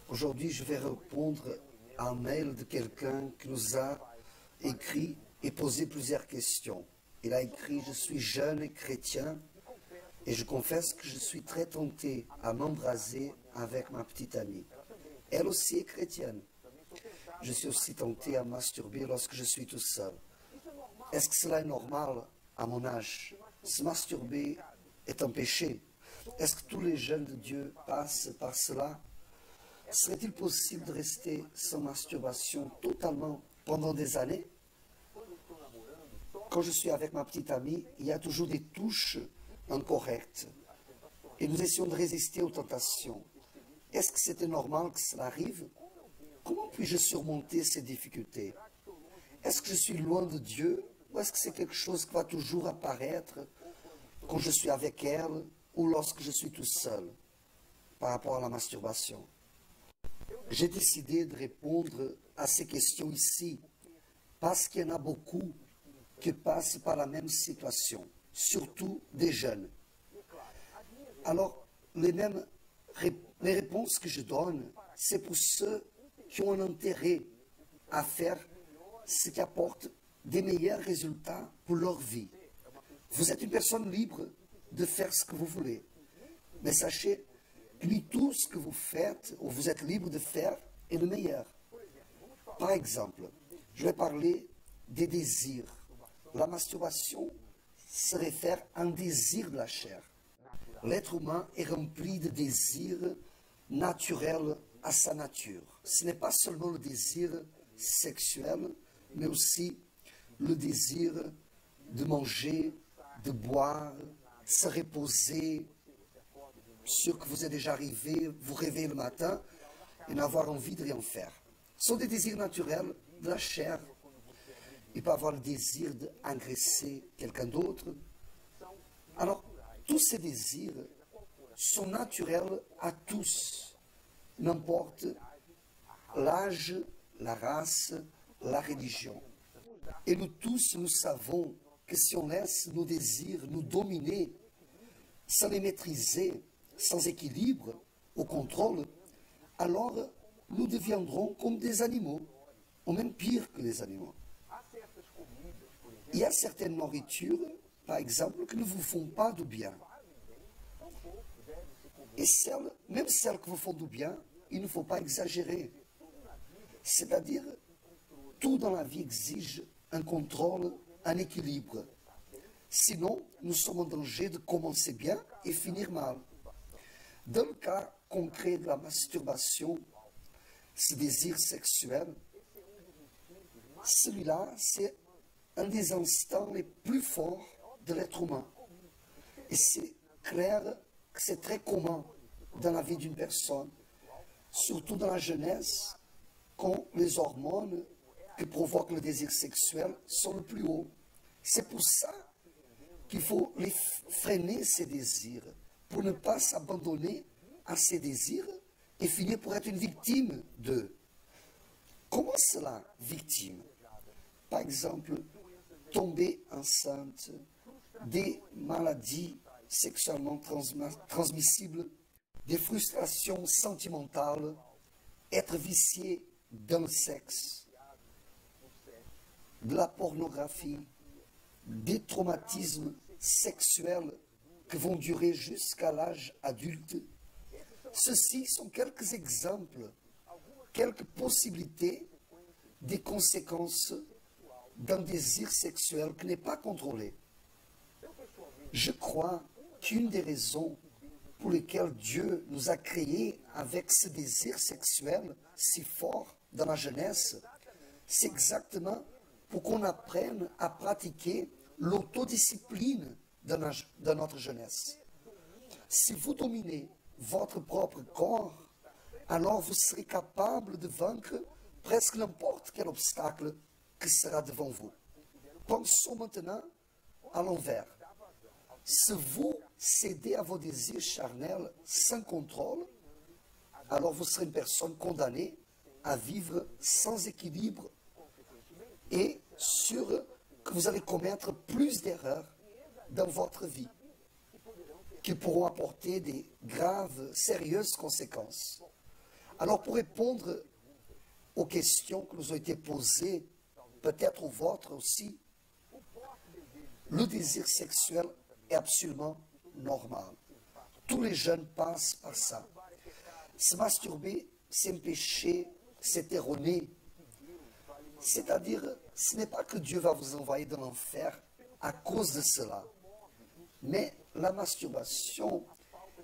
Aujourd'hui, je vais répondre à un mail de quelqu'un qui nous a écrit et posé plusieurs questions. Il a écrit « Je suis jeune et chrétien et je confesse que je suis très tenté à m'embraser avec ma petite amie. Elle aussi est chrétienne. Je suis aussi tenté à masturber lorsque je suis tout seul. Est-ce que cela est normal à mon âge? Se masturber est un péché. Est-ce que tous les jeunes de Dieu passent par cela? Serait-il possible de rester sans masturbation totalement pendant des années? Quand je suis avec ma petite amie, il y a toujours des touches incorrectes. Et nous essayons de résister aux tentations. Est-ce que c'était normal que cela arrive? Comment puis-je surmonter ces difficultés? Est-ce que je suis loin de Dieu ou est-ce que c'est quelque chose qui va toujours apparaître quand je suis avec elle ou lorsque je suis tout seul par rapport à la masturbation? J'ai décidé de répondre à ces questions ici parce qu'il y en a beaucoup qui passent par la même situation, surtout des jeunes. Alors, les réponses que je donne, c'est pour ceux qui ont un intérêt à faire ce qui apporte des meilleurs résultats pour leur vie. Vous êtes une personne libre de faire ce que vous voulez. Mais sachez, lui, tout ce que vous faites, ou vous êtes libre de faire, est le meilleur. Par exemple, je vais parler des désirs. La masturbation se réfère à un désir de la chair. L'être humain est rempli de désirs naturels à sa nature. Ce n'est pas seulement le désir sexuel, mais aussi le désir de manger, de boire, se reposer. Sûr que vous êtes déjà arrivé, vous réveillez le matin et n'avoir envie de rien faire. Ce sont des désirs naturels de la chair. Il peut avoir le désir d'agresser quelqu'un d'autre. Alors, tous ces désirs sont naturels à tous, n'importe l'âge, la race, la religion. Et nous tous, nous savons que si on laisse nos désirs nous dominer, sans les maîtriser, sans équilibre, au contrôle, alors nous deviendrons comme des animaux, ou même pire que les animaux. Il y a certaines nourritures, par exemple, qui ne vous font pas du bien. Et même celles qui vous font du bien, il ne faut pas exagérer. C'est-à-dire, tout dans la vie exige un contrôle, un équilibre. Sinon, nous sommes en danger de commencer bien et finir mal. Dans le cas concret de la masturbation, ce désir sexuel, celui-là, c'est un des instants les plus forts de l'être humain. Et c'est clair que c'est très commun dans la vie d'une personne, surtout dans la jeunesse, quand les hormones qui provoquent le désir sexuel sont le plus haut. C'est pour ça qu'il faut freiner ces désirs, pour ne pas s'abandonner à ces désirs et finir pour être une victime d'eux. Comment cela, victime? Par exemple, tomber enceinte, des maladies sexuellement transmissibles, des frustrations sentimentales, être vicié dans le sexe, de la pornographie, des traumatismes sexuels qui vont durer jusqu'à l'âge adulte. Ceci sont quelques exemples, quelques possibilités des conséquences d'un désir sexuel qui n'est pas contrôlé. Je crois qu'une des raisons pour lesquelles Dieu nous a créés avec ce désir sexuel si fort dans la jeunesse, c'est exactement pour qu'on apprenne à pratiquer l'autodiscipline dans notre jeunesse. Si vous dominez votre propre corps, alors vous serez capable de vaincre presque n'importe quel obstacle qui sera devant vous. Pensons maintenant à l'envers. Si vous cédez à vos désirs charnels sans contrôle, alors vous serez une personne condamnée à vivre sans équilibre et sûr que vous allez commettre plus d'erreurs dans votre vie qui pourront apporter des graves, sérieuses conséquences. Alors pour répondre aux questions qui nous ont été posées, peut-être aux vôtres aussi, le désir sexuel est absolument normal. Tous les jeunes passent par ça. Se masturber, c'est un péché, c'est erroné. C'est-à-dire, ce n'est pas que Dieu va vous envoyer dans l'enfer à cause de cela. Mais la masturbation,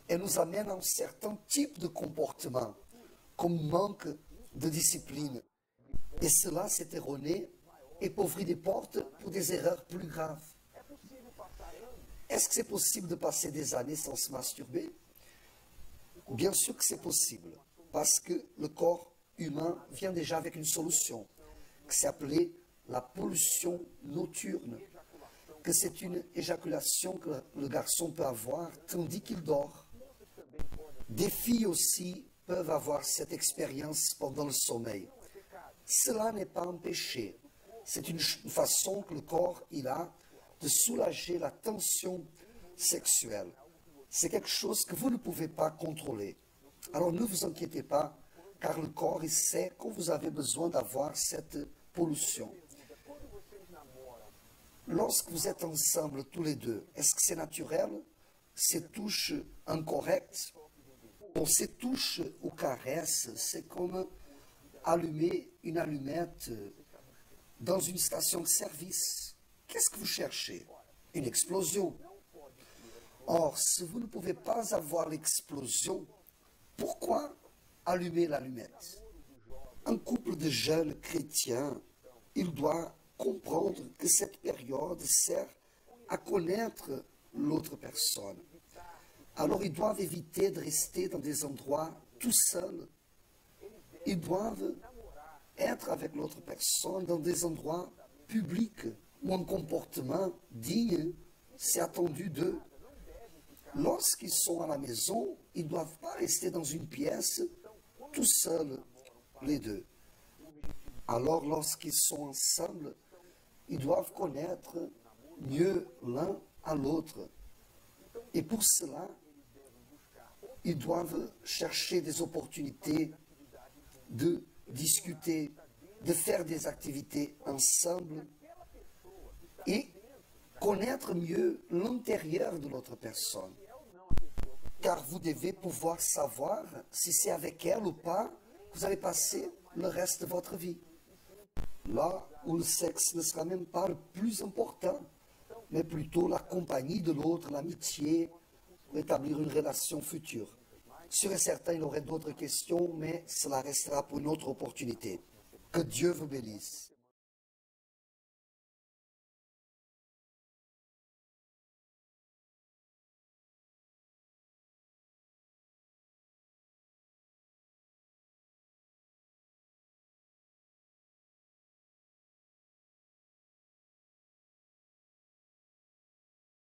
elle nous amène à un certain type de comportement, comme manque de discipline. Et cela, c'est erroné et peut ouvrir des portes pour des erreurs plus graves. Est-ce que c'est possible de passer des années sans se masturber? Bien sûr que c'est possible, parce que le corps humain vient déjà avec une solution, qui s'est appelée la pollution nocturne, que c'est une éjaculation que le garçon peut avoir tandis qu'il dort. Des filles aussi peuvent avoir cette expérience pendant le sommeil. Cela n'est pas un péché, c'est une façon que le corps il a de soulager la tension sexuelle. C'est quelque chose que vous ne pouvez pas contrôler. Alors ne vous inquiétez pas, car le corps il sait quand vous avez besoin d'avoir cette pollution. Lorsque vous êtes ensemble tous les deux, est-ce que c'est naturel? Ces touches incorrectes? Bon, ces touches ou caresses, c'est comme allumer une allumette dans une station de service. Qu'est-ce que vous cherchez? Une explosion. Or, si vous ne pouvez pas avoir l'explosion, pourquoi allumer l'allumette? Un couple de jeunes chrétiens, il doit comprendre que cette période sert à connaître l'autre personne. Alors, ils doivent éviter de rester dans des endroits tout seuls. Ils doivent être avec l'autre personne dans des endroits publics où un comportement digne c'est attendu d'eux. Lorsqu'ils sont à la maison, ils ne doivent pas rester dans une pièce tout seuls, les deux. Alors, lorsqu'ils sont ensemble, ils doivent connaître mieux l'un à l'autre. Et pour cela, ils doivent chercher des opportunités de discuter, de faire des activités ensemble et connaître mieux l'intérieur de l'autre personne. Car vous devez pouvoir savoir si c'est avec elle ou pas que vous allez passer le reste de votre vie. Là où le sexe ne sera même pas le plus important, mais plutôt la compagnie de l'autre, l'amitié, pour établir une relation future. Sûr et certain, il y aurait d'autres questions, mais cela restera pour une autre opportunité. Que Dieu vous bénisse.